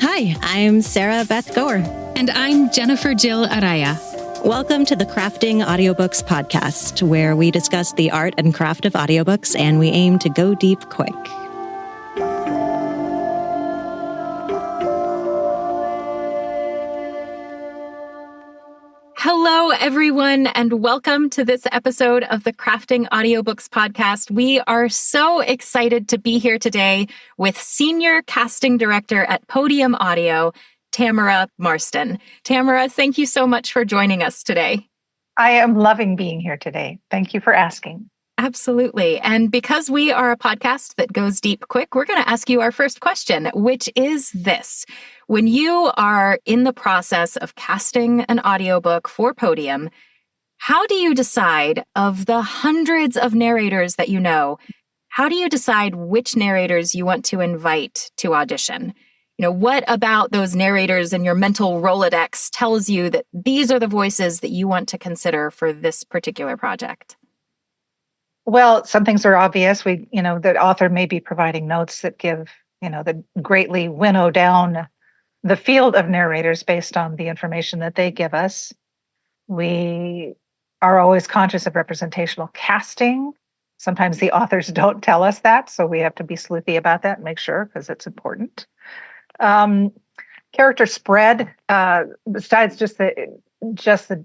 Hi, I'm Sarah Beth Goer. And I'm Jennifer Jill Araya. Welcome to the Crafting Audiobooks podcast, where we discuss the art and craft of audiobooks, and we aim to go deep quick. Hello, everyone, and welcome to this episode of the Crafting Audiobooks podcast. We are so excited to be here today with Senior Casting Director at Podium Audio, Tamara Marston. Tamara, thank you so much for joining us today. I am loving being here today. Thank you for asking. Absolutely. And because we are a podcast that goes deep quick, we're going to ask you our first question, which is this. When you are in the process of casting an audiobook for Podium, how do you decide, of the hundreds of narrators that you know, how do you decide which narrators you want to invite to audition? You know, what about those narrators in your mental Rolodex tells you that these are the voices that you want to consider for this particular project? Well, some things are obvious. The author may be providing notes that give, that greatly winnow down the field of narrators based on the information that they give us. We are always conscious of representational casting. Sometimes the authors don't tell us that, so we have to be sleuthy about that and make sure, because it's important. Character spread, besides just the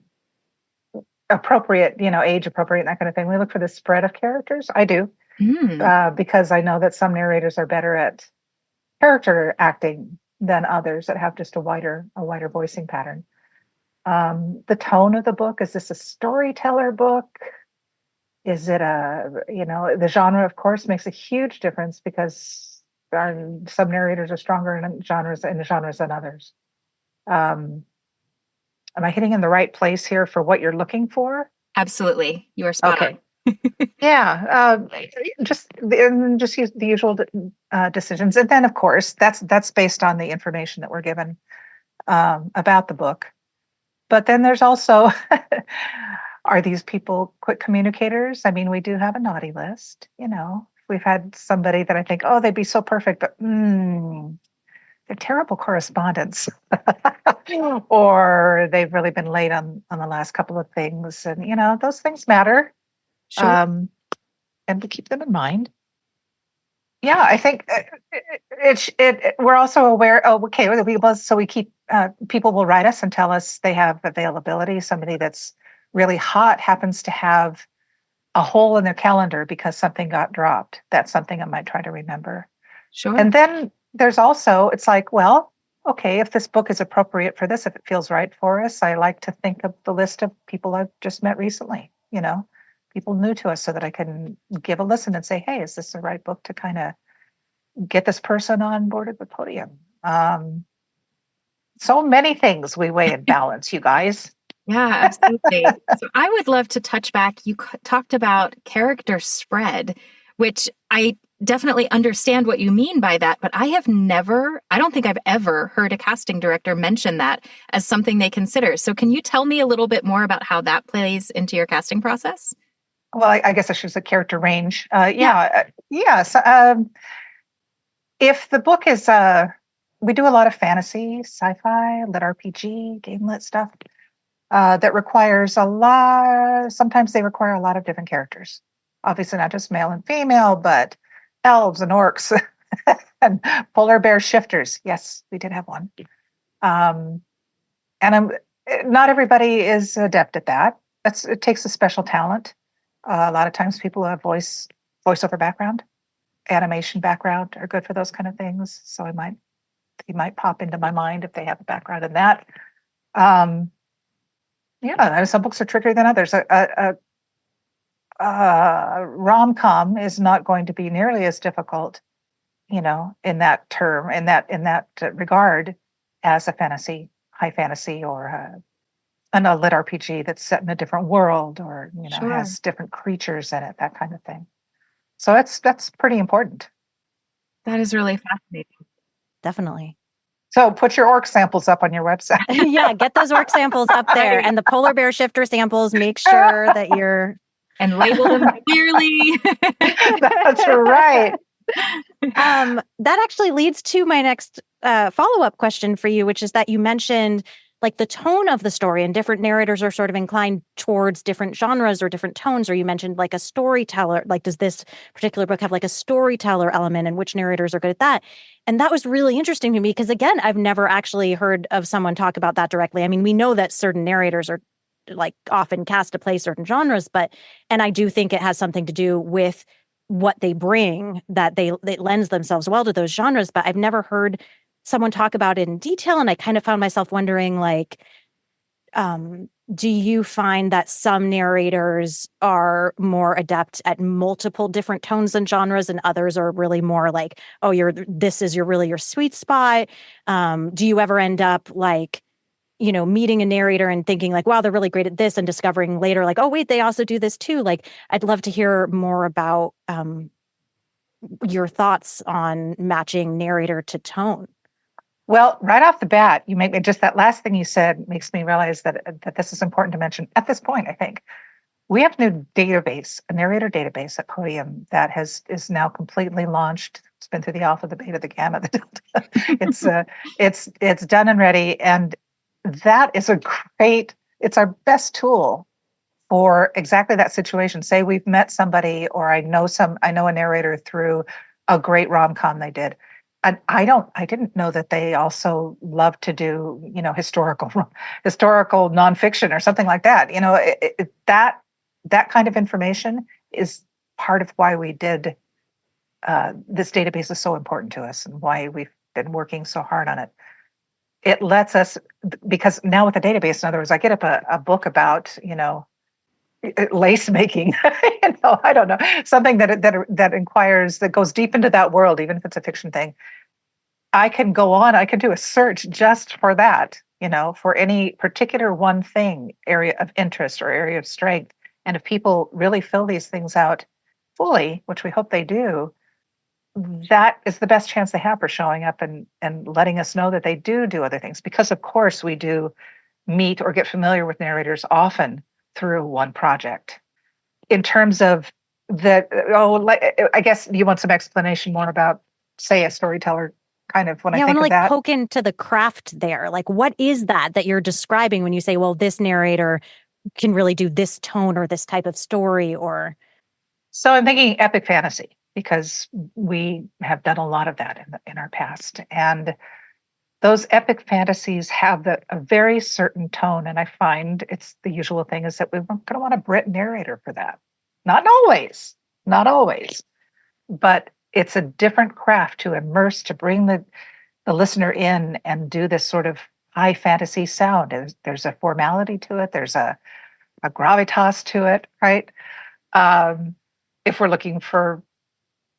appropriate, age appropriate, that kind of thing. We look for the spread of characters. I do, because I know that some narrators are better at character acting than others that have just a wider voicing pattern. The tone of the book, is this a storyteller book? Is it the genre, of course, makes a huge difference, because some narrators are stronger in genres than others. Am I hitting in the right place here for what you're looking for? Absolutely. You are spot on. Yeah. Just use the usual decisions. And then, of course, that's based on the information that we're given about the book. But then there's also, are these people quick communicators? I mean, we do have a naughty list. We've had somebody that I think, oh, they'd be so perfect, but they're terrible correspondents. Or they've really been late on the last couple of things. And, those things matter. Sure. And we keep them in mind. Yeah, I think we're also aware. Oh, okay. So we keep people will write us and tell us they have availability. Somebody that's really hot happens to have a hole in their calendar because something got dropped. That's something I might try to remember. Sure. And then there's also, it's like, well, okay, if this book is appropriate for this, if it feels right for us, I like to think of the list of people I've just met recently. People new to us, so that I can give a listen and say, hey, is this the right book to kind of get this person on board at the Podium? So many things we weigh in balance, you guys. Yeah, absolutely. So I would love to touch back. You talked about character spread, which I definitely understand what you mean by that, but I don't think I've ever heard a casting director mention that as something they consider. So can you tell me a little bit more about how that plays into your casting process? Well, I guess I should say character range. Yes. If the book is, we do a lot of fantasy, sci-fi, lit RPG, game lit stuff that requires sometimes they require a lot of different characters. Obviously not just male and female, but elves and orcs and polar bear shifters. Yes, we did have one. Not everybody is adept at that. It takes a special talent. A lot of times people who have voiceover background, animation background are good for those kind of things. So he might pop into my mind if they have a background in that. Some books are trickier than others. A rom-com is not going to be nearly as difficult, in that regard, as a high fantasy, or a lit RPG that's set in a different world, or Sure. has different creatures in it, that kind of thing. So that's pretty important. That is really fascinating. Definitely. So put your orc samples up on your website. Yeah, get those orc samples up there, and the polar bear shifter samples. Make sure that you're and label them clearly. That's right. That actually leads to my next follow-up question for you, which is that you mentioned like the tone of the story, and different narrators are sort of inclined towards different genres or different tones, or you mentioned like a storyteller. Like, does this particular book have like a storyteller element, and which narrators are good at that? And that was really interesting to me because, again, I've never actually heard of someone talk about that directly. I mean, we know that certain narrators are like often cast to play certain genres, and I do think it has something to do with what they bring, that they lends themselves well to those genres, but I've never heard someone talk about it in detail. And I kind of found myself wondering, like, do you find that some narrators are more adept at multiple different tones and genres, and others are really more like, oh, this is really your sweet spot? Do you ever end up like, meeting a narrator and thinking like, wow, they're really great at this, and discovering later like, oh, wait, they also do this too? Like, I'd love to hear more about your thoughts on matching narrator to tone. Well, right off the bat, you make me just that last thing you said makes me realize that this is important to mention at this point. I think we have a new database, a narrator database at Podium that is now completely launched. It's been through the alpha, the beta, the gamma, the delta. It's done and ready, and that is it's our best tool for exactly that situation. Say we've met somebody, or I know a narrator through a great rom-com they did. And I didn't know that they also love to do, historical nonfiction or something like that. That kind of information is part of why we did this database is so important to us, and why we've been working so hard on it. It lets us, because now with the database, in other words, I get up a book about, lace making, I don't know, something that inquires, that goes deep into that world, even if it's a fiction thing. I can do a search just for that, for any particular one thing, area of interest or area of strength. And if people really fill these things out fully, which we hope they do, that is the best chance they have for showing up and letting us know that they do other things. Because of course we do meet or get familiar with narrators often through one project. In terms of I guess you want some explanation more about, say, a storyteller kind of, when I think of that. Poke into the craft there. Like, what is that you're describing when you say, well, this narrator can really do this tone or this type of story? Or so I'm thinking epic fantasy, because we have done a lot of that in our past, and those epic fantasies have a very certain tone. And I find it's the usual thing is that we're going to want a Brit narrator for that. Not always, but it's a different craft to immerse, to bring the listener in and do this sort of high fantasy sound. There's a formality to it. There's a gravitas to it, right? If we're looking for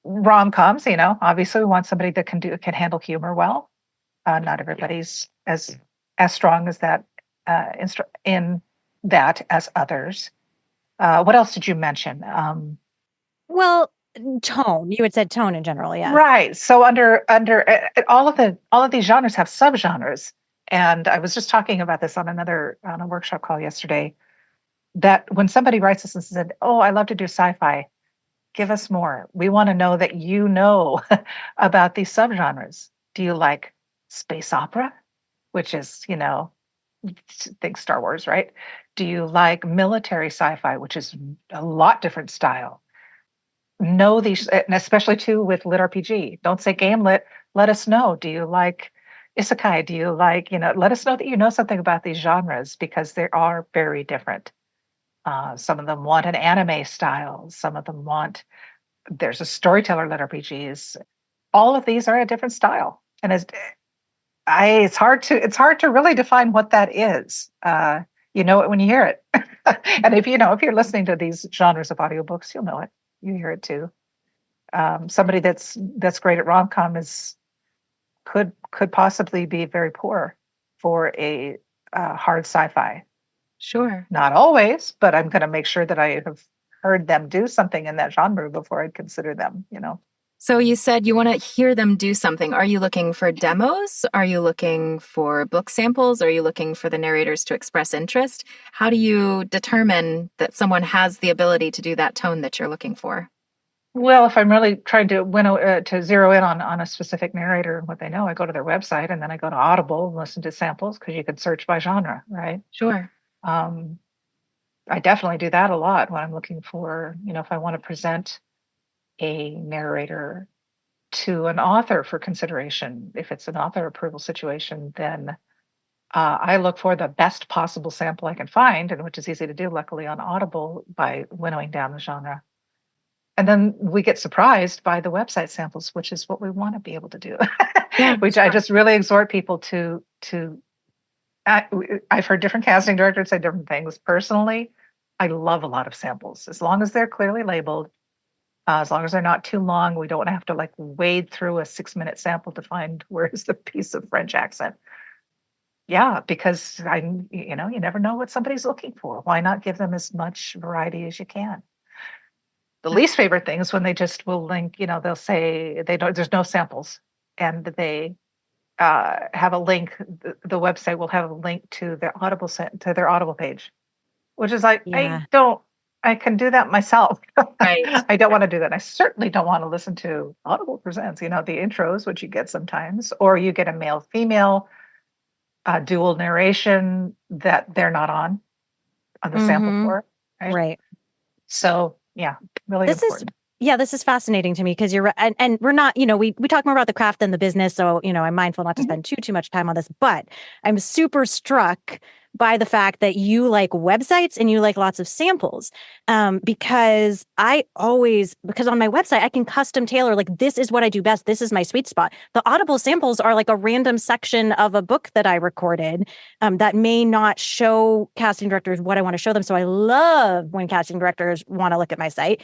rom-coms, obviously we want somebody that can handle humor well. Not everybody's as strong as that in that as others. What else did you mention? Well, tone. You had said tone in general, yeah. Right. So under all of these genres have subgenres, and I was just talking about this on a workshop call yesterday. That when somebody writes us and said, "Oh, I love to do sci-fi," give us more. We want to know that about these subgenres. Do you like space opera, which is, think Star Wars, right? Do you like military sci-fi, which is a lot different style? Know these, and especially too with lit RPG. Don't say game lit. Let us know. Do you like isekai? Do you like, let us know that you know something about these genres, because they are very different. Some of them want an anime style. Some of them there's a storyteller lit RPGs. All of these are a different style. And it's hard to really define what that is. You know it when you hear it. And if you're listening to these genres of audiobooks, you'll know it. You hear it too. Somebody that's great at rom-com could possibly be very poor for a hard sci-fi. Sure. Not always, but I'm going to make sure that I have heard them do something in that genre before I'd consider them, So you said you want to hear them do something. Are you looking for demos? Are you looking for book samples? Are you looking for the narrators to express interest? How do you determine that someone has the ability to do that tone that you're looking for? Well, if I'm really trying to to zero in on a specific narrator and what they know, I go to their website and then I go to Audible and listen to samples because you can search by genre, right? Sure. Um, I definitely do that a lot when I'm looking for, if I want to present a narrator to an author for consideration. If it's an author approval situation, then I look for the best possible sample I can find, and which is easy to do, luckily, on Audible by winnowing down the genre. And then we get surprised by the website samples, which is what we want to be able to do. Yeah, Which sure. I just really exhort people to. I've heard different casting directors say different things. Personally, I love a lot of samples as long as they're clearly labeled. As long as they're not too long, we don't have to like wade through a 6-minute sample to find where's the piece of French accent. Yeah, because you never know what somebody's looking for. Why not give them as much variety as you can? The least favorite thing is when they just will link, they'll say they don't, there's no samples, and they have a link. The website will have a link to their Audible page, which is like, Yeah. I can do that myself. Right. I don't want to do that. I certainly don't want to listen to Audible Presents, the intros, which you get sometimes, or you get a male female dual narration that they're not on the sample for, right? Right. So yeah, really This is important. this is fascinating to me because you're right. And we're not, we talk more about the craft than the business. So, I'm mindful not to Mhm. spend too much time on this, but I'm super struck by the fact that you like websites and you like lots of samples. Because because on my website, I can custom tailor, like, this is what I do best. This is my sweet spot. The Audible samples are like a random section of a book that I recorded that may not show casting directors what I want to show them. So I love when casting directors want to look at my site.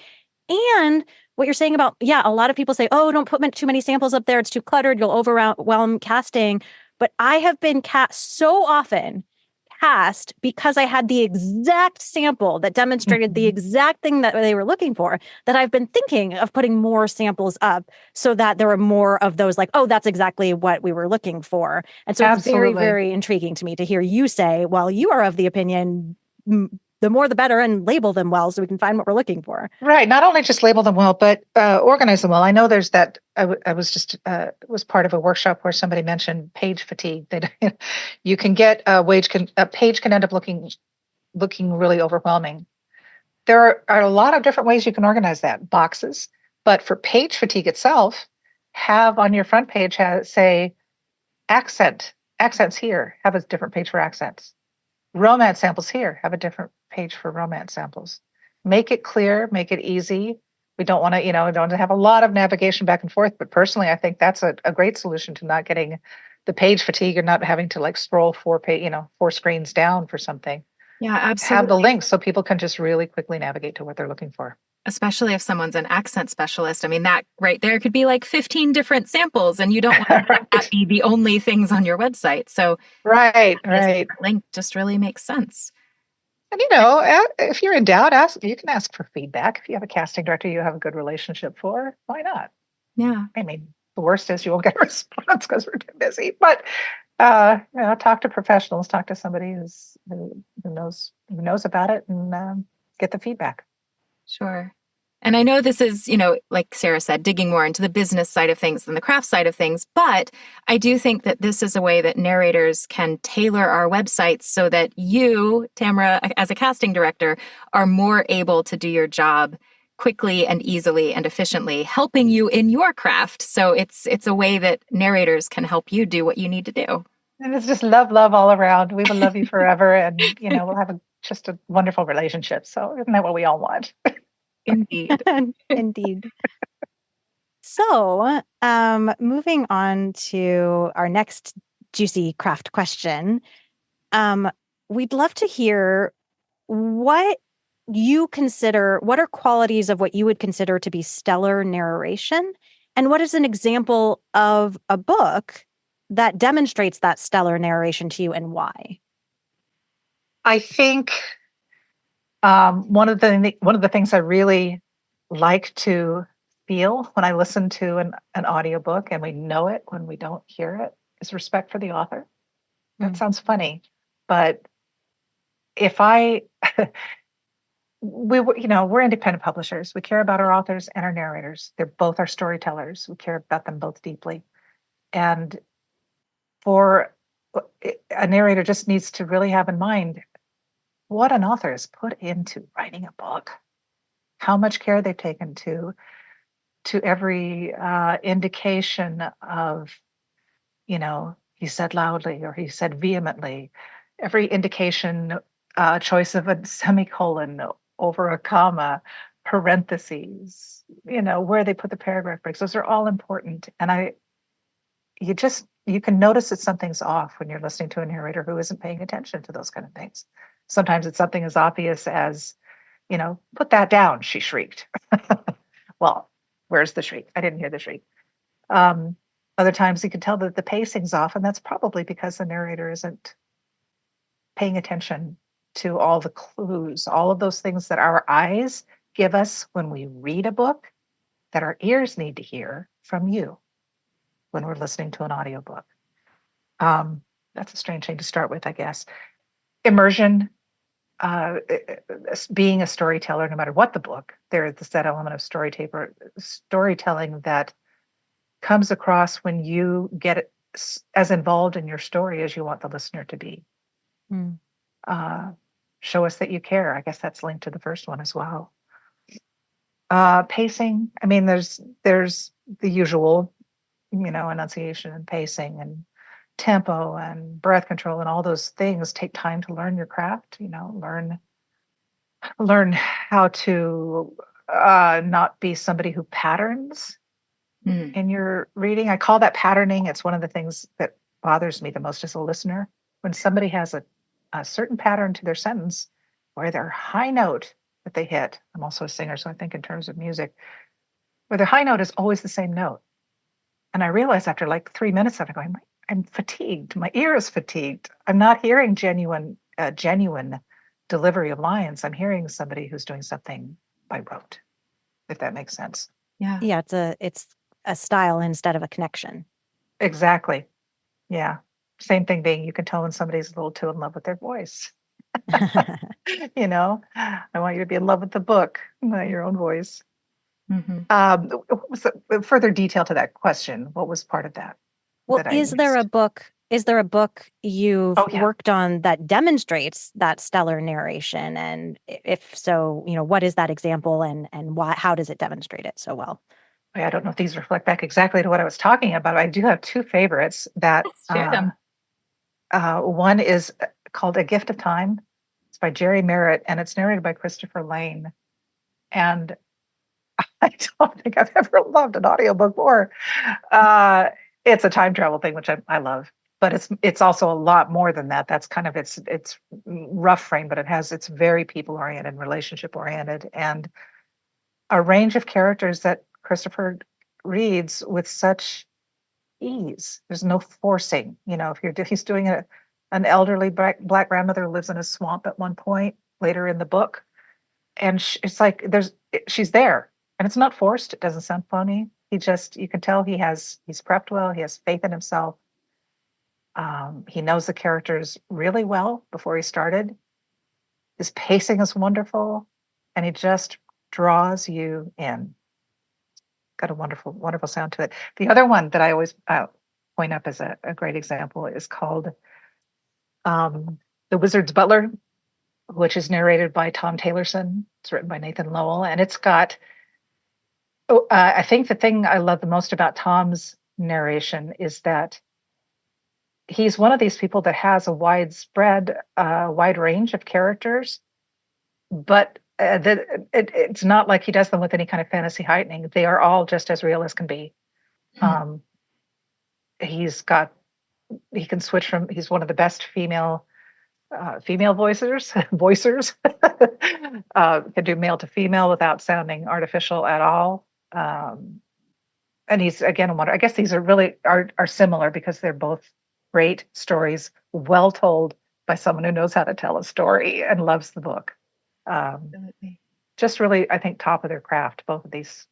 And what you're saying about, a lot of people say, oh, don't put too many samples up there. It's too cluttered. You'll overwhelm casting. But I have been so often cast because I had the exact sample that demonstrated the exact thing that they were looking for, that I've been thinking of putting more samples up so that there are more of those like, oh, that's exactly what we were looking for. And so it's very, Absolutely. very intriguing to me to hear you say, well, you are of the opinion, the more the better, and label them well so we can find what we're looking for. Right. Not only just label them well, but organize them well. I know there's that. I was just was part of a workshop where somebody mentioned page fatigue. That you can get a page can end up looking really overwhelming. There are a lot of different ways you can organize that. Boxes, but for page fatigue itself, have on your front page say accents here. Have a different page for accents. Romance samples here. Have a different page for romance samples. Make it clear, make it easy. We don't want to, don't have a lot of navigation back and forth, but personally, I think that's a great solution to not getting the page fatigue or not having to like scroll 4 screens down for something. Yeah, absolutely. Have the links so people can just really quickly navigate to what they're looking for. Especially if someone's an accent specialist. I mean, that right there could be like 15 different samples, and you don't want to have that be the only things on your website. So right. Link just really makes sense. And if you're in doubt, you can ask for feedback. If you have a casting director you have a good relationship for, why not? Yeah. I mean, the worst is you won't get a response because we're too busy. But talk to professionals, talk to somebody who knows about it, and get the feedback. Sure. And I know this is, like Sarah said, digging more into the business side of things than the craft side of things. But I do think that this is a way that narrators can tailor our websites so that you, Tamara, as a casting director, are more able to do your job quickly and easily and efficiently, helping you in your craft. So it's a way that narrators can help you do what you need to do. And it's just love all around. We will love you forever. And, we'll have just a wonderful relationship. So isn't that what we all want? Indeed. Indeed. So, moving on to our next juicy craft question. We'd love to hear what are qualities of what you would consider to be stellar narration? And what is an example of a book that demonstrates that stellar narration to you, and why? I think one of the things I really like to feel when I listen to an audiobook, and we know it when we don't hear it, is respect for the author. That sounds funny, but if I we're independent publishers. We care about our authors and our narrators. They're both our storytellers. We care about them both deeply. And for a narrator just needs to really have in mind what an author has put into writing a book, how much care they've taken to every indication of, he said loudly or he said vehemently, every indication, choice of a semicolon over a comma, parentheses, where they put the paragraph breaks. Those are all important. And you can notice that something's off when you're listening to a narrator who isn't paying attention to those kind of things. Sometimes it's something as obvious as, put that down, she shrieked. Well, where's the shriek? I didn't hear the shriek. Other times you can tell that the pacing's off, and that's probably because the narrator isn't paying attention to all the clues, all of those things that our eyes give us when we read a book that our ears need to hear from you when we're listening to an audiobook. That's a strange thing to start with, I guess. Immersion, being a storyteller, no matter what the book, there is that element of storytelling that comes across when you get as involved in your story as you want the listener to be. Show us that you care. I guess that's linked to the first one as well. Pacing. I mean, there's the usual, enunciation and pacing and tempo and breath control and all those things take time to learn your craft. Learn how to not be somebody who patterns in your reading. I call that patterning. It's one of the things that bothers me the most as a listener. When somebody has a certain pattern to their sentence where their high note that they hit, I'm also a singer, so I think in terms of music, where their high note is always the same note. And I realized after like 3 minutes of it going, I'm fatigued. My ear is fatigued. I'm not hearing genuine delivery of lines. I'm hearing somebody who's doing something by rote, if that makes sense. Yeah. Yeah, it's a style instead of a connection. Exactly. Yeah. Same thing being, you can tell when somebody's a little too in love with their voice. I want you to be in love with the book, not your own voice. What was the further detail to that question? What was part of that? Well, is there a book you've worked on that demonstrates that stellar narration? And if so, what is that example and why, how does it demonstrate it so well? I don't know if these reflect back exactly to what I was talking about. I do have two favorites that one is called A Gift of Time. It's by Jerry Merritt and it's narrated by Christopher Lane. And I don't think I've ever loved an audiobook more. It's a time travel thing, which I love, but it's also a lot more than that. That's kind of its rough frame, but it's very people oriented, relationship oriented, and a range of characters that Christopher reads with such ease. There's no forcing. If he's doing an elderly black grandmother who lives in a swamp at one point later in the book, and it's like she's there. And it's not forced. It doesn't sound phony. You can tell he's prepped well. He has faith in himself. He knows the characters really well before he started. His pacing is wonderful. And he just draws you in. Got a wonderful, wonderful sound to it. The other one that I always point up as a great example is called The Wizard's Butler, which is narrated by Tom Taylorson. It's written by Nathan Lowell. And it's got... I think the thing I love the most about Tom's narration is that he's one of these people that has a wide range of characters, but it's not like he does them with any kind of fantasy heightening. They are all just as real as can be. He can switch from, he's one of the best female voicers, can do male to female without sounding artificial at all. And he's again, I guess these are similar because they're both great stories, well told by someone who knows how to tell a story and loves the book. Just really, I think, top of their craft, both of these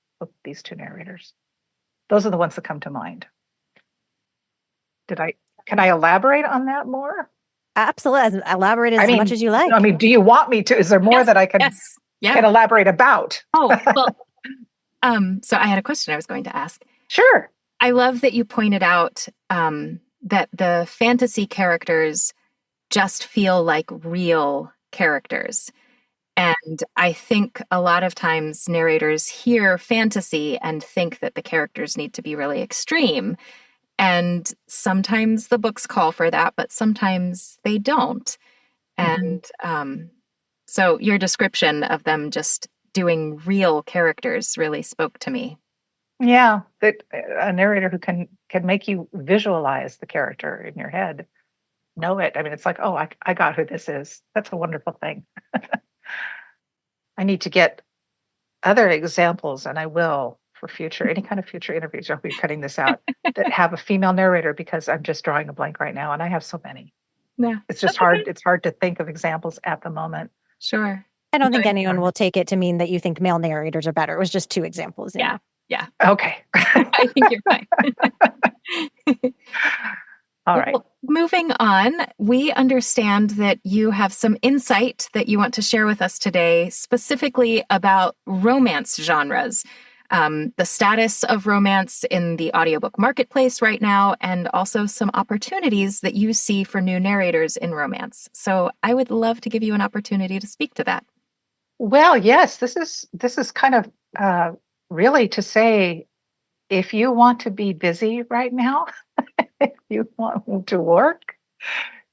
two narrators. Those are the ones that come to mind. Can I elaborate on that more? Absolutely. Elaborate as much as you like. Do you want me to? Is there more that I can? Yes. can elaborate about. Oh, well, so I had a question I was going to ask. Sure. I love that you pointed out that the fantasy characters just feel like real characters. And I think a lot of times narrators hear fantasy and think that the characters need to be really extreme. And sometimes the books call for that, but sometimes they don't. And so your description of them just doing real characters really spoke to me. Yeah, that a narrator who can make you visualize the character in your head, know it. I mean, it's like, oh, I got who this is. That's a wonderful thing. I need to get other examples, and I will for any kind of future interviews. I'll be cutting this out that have a female narrator, because I'm just drawing a blank right now, and I have so many. Yeah, it's just hard. Okay. It's hard to think of examples at the moment. Sure. I don't think anyone will take it to mean that you think male narrators are better. It was just two examples. Yeah. Yeah. Okay. I think you're fine. All right. Well, moving on, we understand that you have some insight that you want to share with us today, specifically about romance genres, the status of romance in the audiobook marketplace right now, and also some opportunities that you see for new narrators in romance. So I would love to give you an opportunity to speak to that. Well, yes, this is kind of really to say, if you want to be busy right now, if you want to work,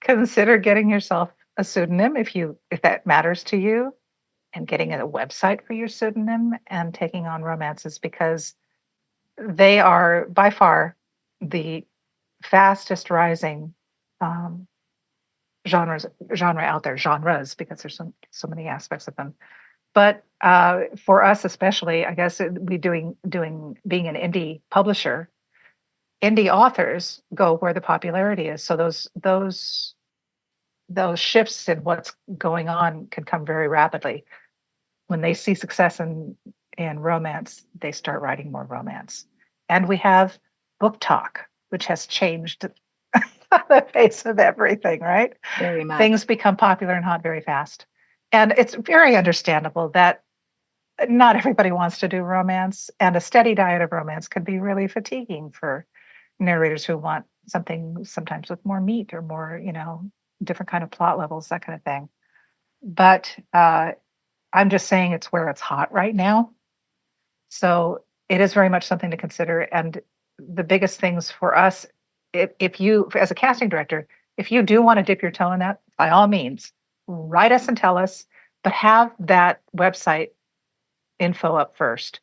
consider getting yourself a pseudonym if that matters to you, and getting a website for your pseudonym and taking on romances, because they are by far the fastest rising genre out there, genres, because there's so many aspects of them. But for us especially, I guess being an indie publisher, indie authors go where the popularity is. So those shifts in what's going on can come very rapidly. When they see success in romance, they start writing more romance. And we have Book Talk, which has changed the face of everything, right? Very much. Things become popular and hot very fast. And it's very understandable that not everybody wants to do romance, and a steady diet of romance can be really fatiguing for narrators who want something sometimes with more meat or more, different kind of plot levels, that kind of thing. But I'm just saying it's where it's hot right now. So it is very much something to consider. And the biggest things for us, if you, as a casting director, if you do want to dip your toe in that, by all means, write us and tell us, but have that website info up first,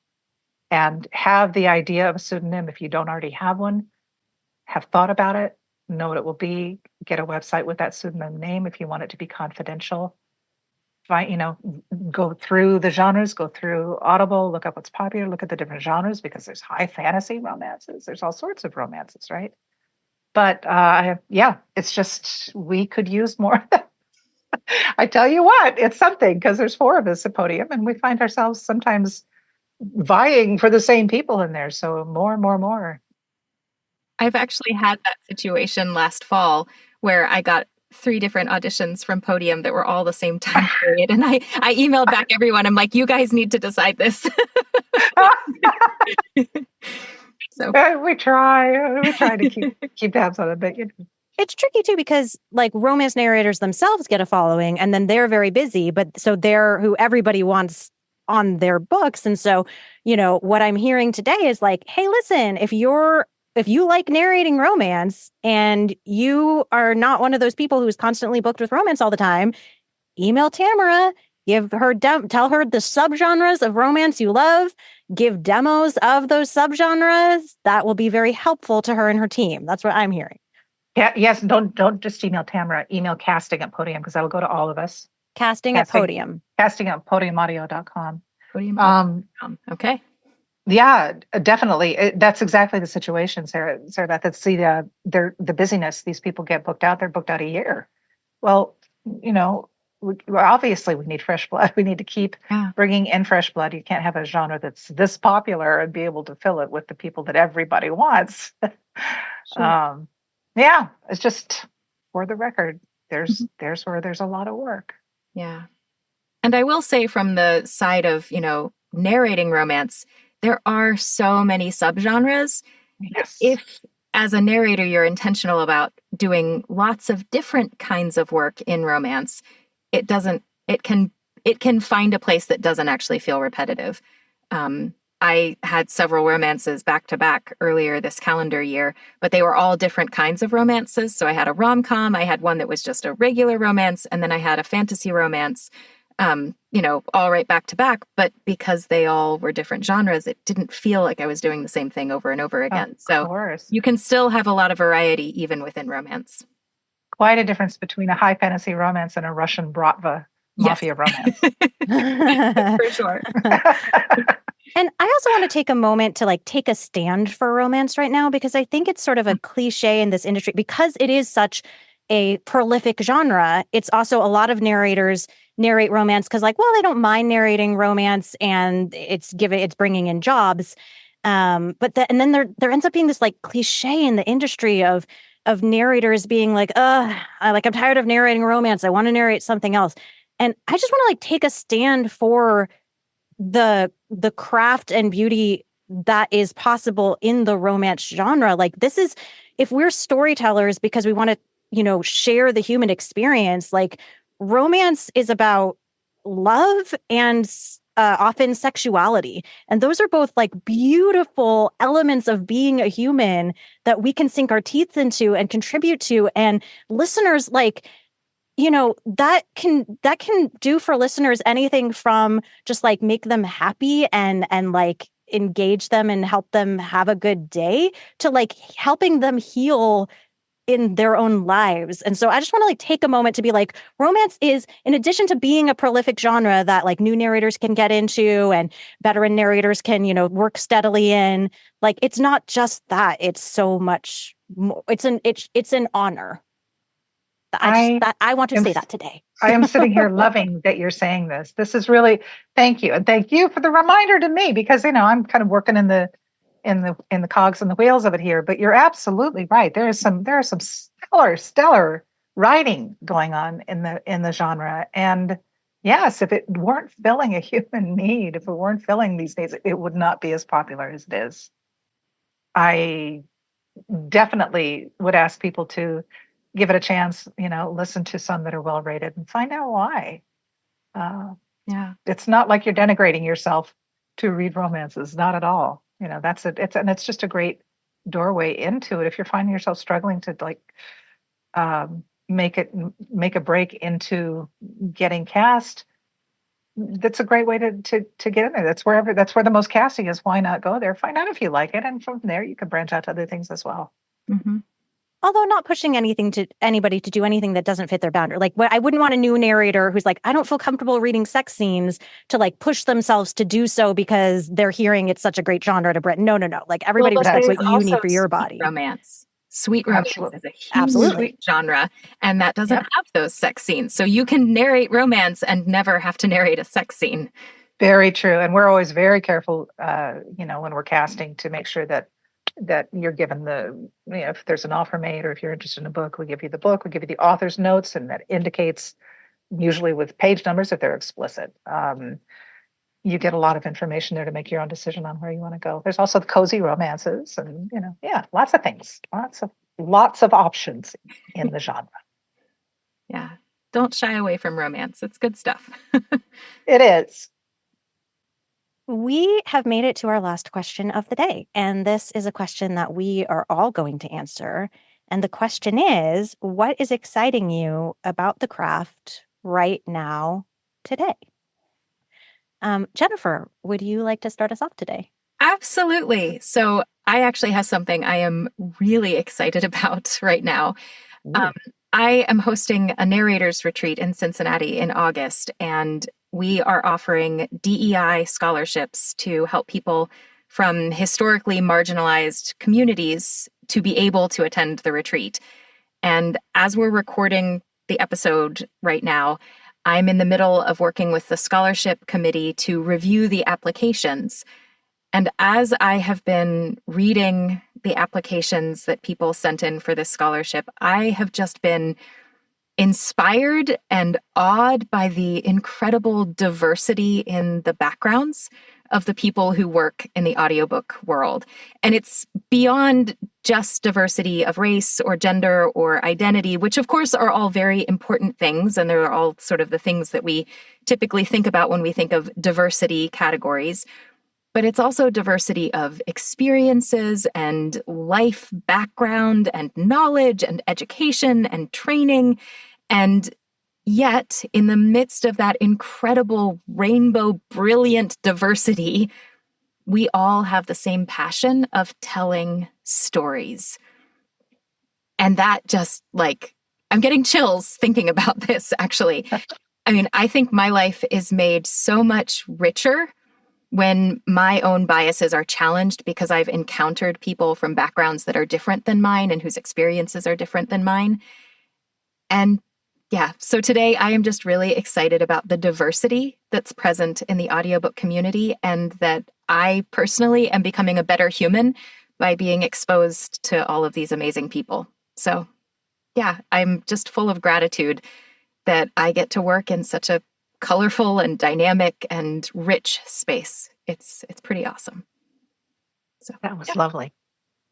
and have the idea of a pseudonym. If you don't already have one, have thought about it, know what it will be, get a website with that pseudonym name if you want it to be confidential. Go through the genres, go through Audible, look up what's popular, look at the different genres, because there's high fantasy romances, there's all sorts of romances, right? But it's just, we could use more. I tell you what, it's something, because there's 4 of us at Podium, and we find ourselves sometimes vying for the same people in there. So more. I've actually had that situation last fall where I got 3 different auditions from Podium that were all the same time period. And I emailed back everyone. I'm like, you guys need to decide this. So we try to keep tabs on it, but it's tricky too, because like romance narrators themselves get a following, and then they're very busy, but so they're who everybody wants on their books. And so, what I'm hearing today is like, hey, listen, if you like narrating romance and you are not one of those people who's constantly booked with romance all the time, email Tamara, give her tell her the subgenres of romance you love, give demos of those subgenres. That will be very helpful to her and her team. That's what I'm hearing. Yeah, yes, don't just email Tamara, email casting at Podium, because that'll go to all of us. Casting at Podium. Casting at podiumaudio.com. Podium.com. Okay. Yeah, definitely. That's exactly the situation, Sarah Beth. It's the busyness. These people get booked out. They're booked out a year. Well, obviously we need fresh blood. We need to keep bringing in fresh blood. You can't have a genre that's this popular and be able to fill it with the people that everybody wants. Sure. It's just, for the record, there's where there's a lot of work. Yeah. And I will say from the side of, narrating romance, there are so many subgenres. Yes. If as a narrator, you're intentional about doing lots of different kinds of work in romance, it can find a place that doesn't actually feel repetitive. I had several romances back to back earlier this calendar year, but they were all different kinds of romances. So I had a rom-com, I had one that was just a regular romance, and then I had a fantasy romance, all right back to back. But because they all were different genres, it didn't feel like I was doing the same thing over and over again. Of course. You can still have a lot of variety even within romance. Quite a difference between a high fantasy romance and a Russian Bratva mafia romance. For sure. And I also want to take a moment to take a stand for romance right now, because I think it's sort of a cliche in this industry because it is such a prolific genre. It's also a lot of narrators narrate romance because they don't mind narrating romance and it's bringing in jobs. And then there ends up being this cliche in the industry of narrators being I'm tired of narrating romance. I want to narrate something else. And I just want to take a stand for the craft and beauty that is possible in the romance genre. This is, if we're storytellers because we want to, share the human experience, romance is about love and often sexuality. And those are both beautiful elements of being a human that we can sink our teeth into and contribute to. And listeners that can do for listeners anything from just make them happy and engage them and help them have a good day to helping them heal in their own lives. And so I just want to take a moment to be romance is, in addition to being a prolific genre that new narrators can get into and veteran narrators can, work steadily in, it's not just that, it's so much more. It's an honor. I want to say that today. I am sitting here loving that you're saying this. This is really, thank you. And thank you for the reminder to me, because, I'm kind of working in the cogs and the wheels of it here, but you're absolutely right. There are some stellar writing going on in the genre. And yes, if it weren't filling a human need, if it weren't filling these needs, it would not be as popular as it is. I definitely would ask people to give it a chance, listen to some that are well rated and find out why. It's not like you're denigrating yourself to read romances, not at all. It's just a great doorway into it. If you're finding yourself struggling to make a break into getting cast, that's a great way to get in there. That's where the most casting is. Why not go there? Find out if you like it, and from there you can branch out to other things as well. Mm-hmm. Although not pushing anybody to do anything that doesn't fit their boundary. I wouldn't want a new narrator who's I don't feel comfortable reading sex scenes to push themselves to do so because they're hearing it's such a great genre to Britain. No. Everybody respects what you need for your body. Sweet romance is a huge genre, and that doesn't have those sex scenes. So you can narrate romance and never have to narrate a sex scene. Very true. And we're always very careful, when we're casting, to make sure that you're given if there's an offer made, or if you're interested in a book, we give you the book, we give you the author's notes, and that indicates, usually with page numbers if they're explicit. You get a lot of information there to make your own decision on where you want to go. There's also the cozy romances, and lots of things, lots of options in the genre. Yeah, don't shy away from romance. It's good stuff. It is. We have made it to our last question of the day, and this is a question that we are all going to answer. And the question is, what is exciting you about the craft right now, today? Jennifer, would you like to start us off today? Absolutely. So I actually have something I am really excited about right now. I am hosting a narrators retreat in Cincinnati in August, and we are offering DEI scholarships to help people from historically marginalized communities to be able to attend the retreat. And as we're recording the episode right now, I'm in the middle of working with the scholarship committee to review the applications. And as I have been reading the applications that people sent in for this scholarship, I have just been inspired and awed by the incredible diversity in the backgrounds of the people who work in the audiobook world. And it's beyond just diversity of race or gender or identity, which of course are all very important things. And they're all sort of the things that we typically think about when we think of diversity categories. But it's also diversity of experiences and life background and knowledge and education and training. And yet, in the midst of that incredible rainbow, brilliant diversity, we all have the same passion of telling stories. And that just I'm getting chills thinking about this, actually. I mean, I think my life is made so much richer when my own biases are challenged because I've encountered people from backgrounds that are different than mine and whose experiences are different than mine. And yeah, so today I am just really excited about the diversity that's present in the audiobook community, and that I personally am becoming a better human by being exposed to all of these amazing people. So yeah, I'm just full of gratitude that I get to work in such a colorful and dynamic and rich space. It's pretty awesome. So that was lovely.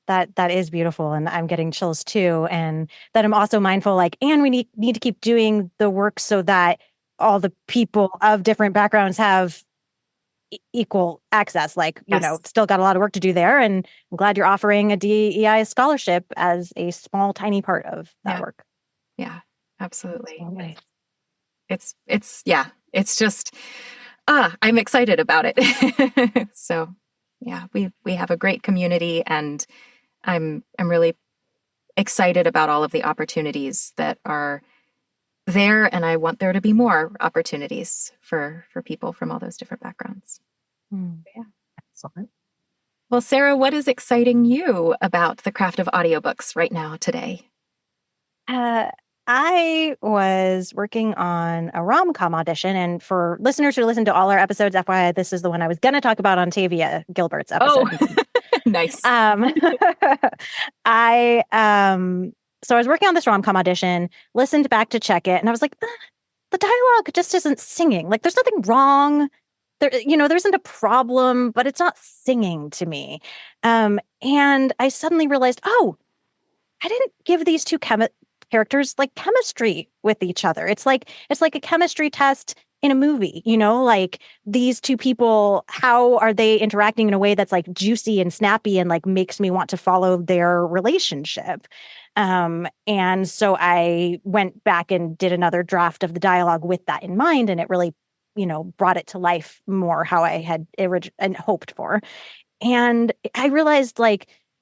That is beautiful, and I'm getting chills too. And that I'm also mindful, and we need to keep doing the work so that all the people of different backgrounds have equal access. Still got a lot of work to do there. And I'm glad you're offering a DEI scholarship as a small, tiny part of that work. Yeah, absolutely. Absolutely. It's just, I'm excited about it. So yeah, we have a great community, and I'm really excited about all of the opportunities that are there, and I want there to be more opportunities for people from all those different backgrounds. Yeah, excellent. Well, Sarah, what is exciting you about the craft of audiobooks right now today? I was working on a rom-com audition, and for listeners who listen to all our episodes, FYI, this is the one I was going to talk about on Tavia Gilbert's episode. Oh, nice. So I was working on this rom-com audition, listened back to check it, and I was like, the dialogue just isn't singing. There's nothing wrong. There isn't a problem, but it's not singing to me. And I suddenly realized, I didn't give these two characters chemistry with each other. It's like a chemistry test in a movie, these two people, how are they interacting in a way that's juicy and snappy and makes me want to follow their relationship. And so I went back and did another draft of the dialogue with that in mind, and it really, brought it to life more how I had and hoped for. And I realized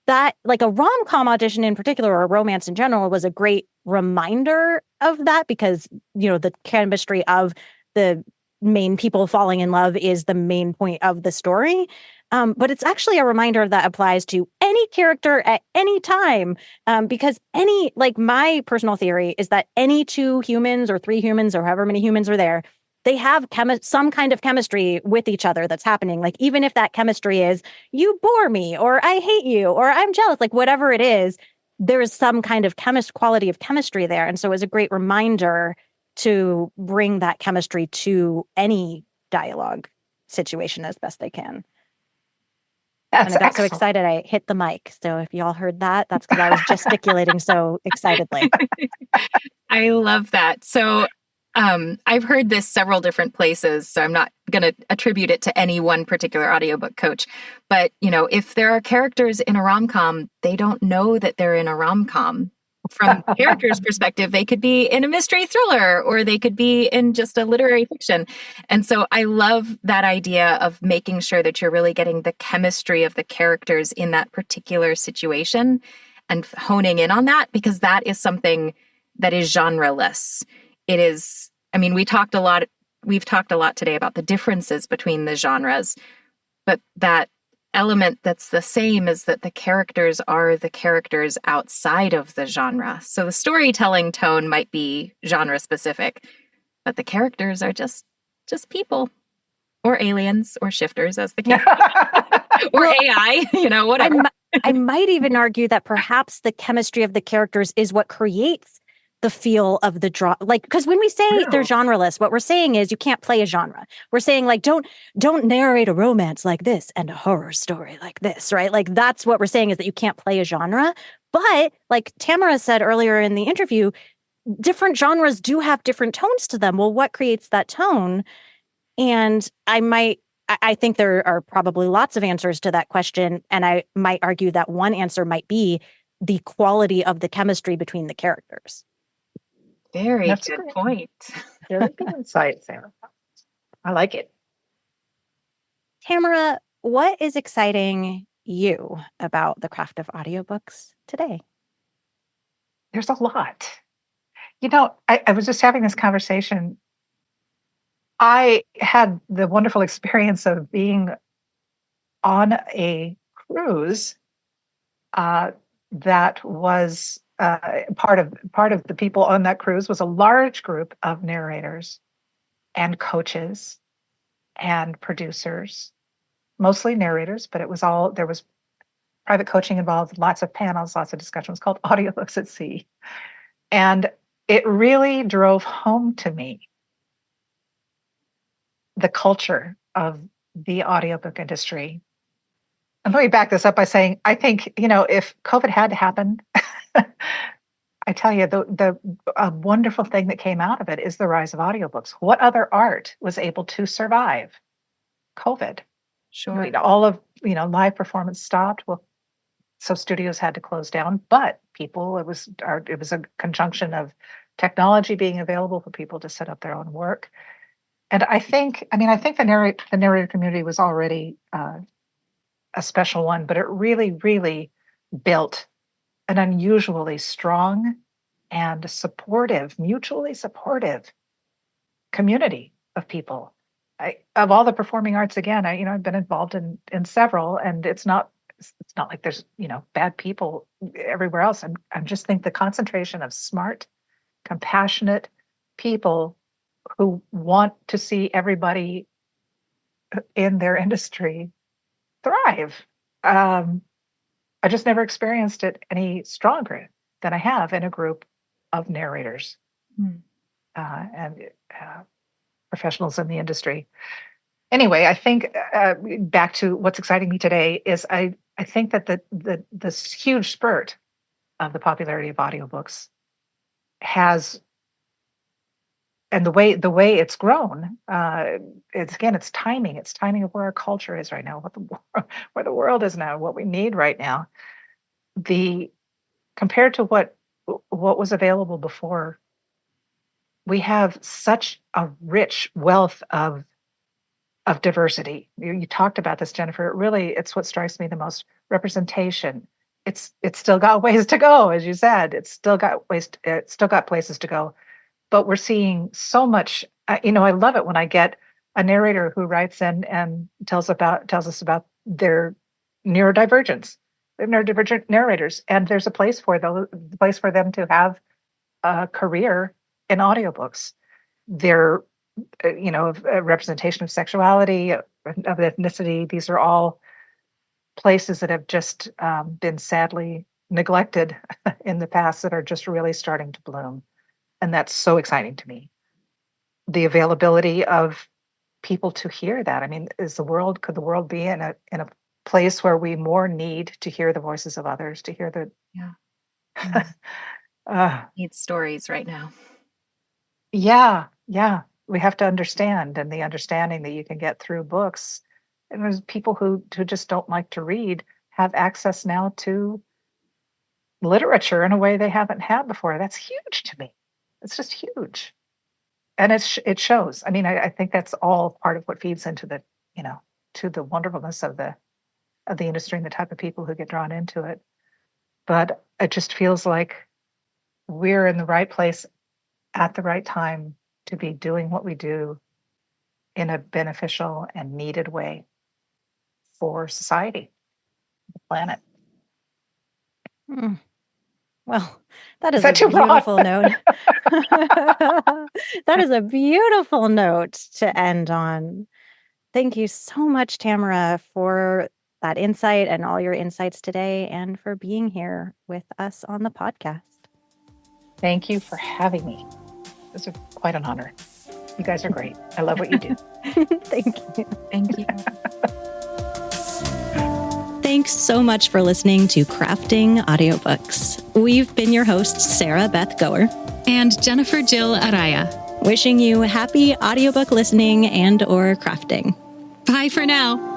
that a rom-com audition in particular, or a romance in general, was a great reminder of that, because the chemistry of the main people falling in love is the main point of the story. But it's actually a reminder that applies to any character at any time, because my personal theory is that any two humans or three humans or however many humans are there, they have some kind of chemistry with each other that's happening. Even if that chemistry is, you bore me, or I hate you, or I'm jealous, whatever it is, there is some kind of quality of chemistry there. And so it was a great reminder to bring that chemistry to any dialogue situation as best they can. That's and I got excellent. so excited I hit the mic. So if y'all heard that, that's because I was gesticulating so excitedly. I love that. So I've heard this several different places, so I'm not going to attribute it to any one particular audiobook coach. But, if there are characters in a rom-com, they don't know that they're in a rom-com. From the character's perspective, they could be in a mystery thriller, or they could be in just a literary fiction. And so I love that idea of making sure that you're really getting the chemistry of the characters in that particular situation and honing in on that, because that is something that is genreless. It is, we've talked a lot today about the differences between the genres, but that element that's the same is that the characters are the characters outside of the genre. So the storytelling tone might be genre specific, but the characters are just people, or aliens, or shifters, as the case, or AI, whatever. I might even argue that perhaps the chemistry of the characters is what creates the feel of the draw. Like, because when we say they're genreless, what we're saying is you can't play a genre. We're saying like, don't narrate a romance like this and a horror story like this, right? Like that's what we're saying is that you can't play a genre. But like Tamara said earlier in the interview, different genres do have different tones to them. Well, what creates that tone? And I think there are probably lots of answers to that question. And I might argue that one answer might be the quality of the chemistry between the characters. That's good point. Very good insight, Sarah. I like it. Tamara, what is exciting you about the craft of audiobooks today? There's a lot. You know, I was just having this conversation. I had the wonderful experience of being on a cruise that was part of the people on that cruise was a large group of narrators and coaches and producers, mostly narrators, but there was private coaching involved, lots of panels, lots of discussions, called Audiobooks at Sea. And it really drove home to me the culture of the audiobook industry. And let me back this up by saying, I think, if COVID had to happen, I tell you, the wonderful thing that came out of it is the rise of audiobooks. What other art was able to survive COVID? Sure. All of, live performance stopped. Well, so studios had to close down, but it was a conjunction of technology being available for people to set up their own work. And I think the narrator community was already a special one, but it really, really built an unusually strong and mutually supportive community of people. Of all the performing arts, again, I've been involved in several, and it's not like there's bad people everywhere else. I just think the concentration of smart, compassionate people who want to see everybody in their industry thrive. I just never experienced it any stronger than I have in a group of narrators and professionals in the industry. Anyway, I think back to what's exciting me today is I think that this huge spurt of the popularity of audiobooks has, and the way it's grown, it's timing. It's timing of where our culture is right now, where the world is now, what we need right now. Compared to what was available before, we have such a rich wealth of diversity. You talked about this, Jennifer. It's what strikes me the most. Representation. It's still got ways to go, as you said. It's still got places to go. But we're seeing so much. I love it when I get a narrator who writes in and tells us about their neurodivergence. They're neurodivergent narrators, and there's a place for them to have a career in audiobooks. They're a representation of sexuality, of ethnicity. These are all places that have just been sadly neglected in the past that are just really starting to bloom. And that's so exciting to me. The availability of people to hear that. I mean, could the world be in a place where we more need to hear the voices of others, to hear need stories right now. Yeah. We have to understand, and the understanding that you can get through books. And there's people who just don't like to read have access now to literature in a way they haven't had before. That's huge to me. It's just huge. And it shows. I mean, I think that's all part of what feeds into to the wonderfulness of the industry and the type of people who get drawn into it. But it just feels like we're in the right place at the right time to be doing what we do in a beneficial and needed way for society, the planet. Well, that is a beautiful note. That is a beautiful note to end on. Thank you so much, Tamara, for that insight and all your insights today, and for being here with us on the podcast. Thank you for having me. This is quite an honor. You guys are great. I love what you do. Thank you. Thank you. Thanks so much for listening to Crafting Audiobooks. We've been your hosts, Sarah Beth Goer and Jennifer Jill Araya. Wishing you happy audiobook listening and/or crafting. Bye for now.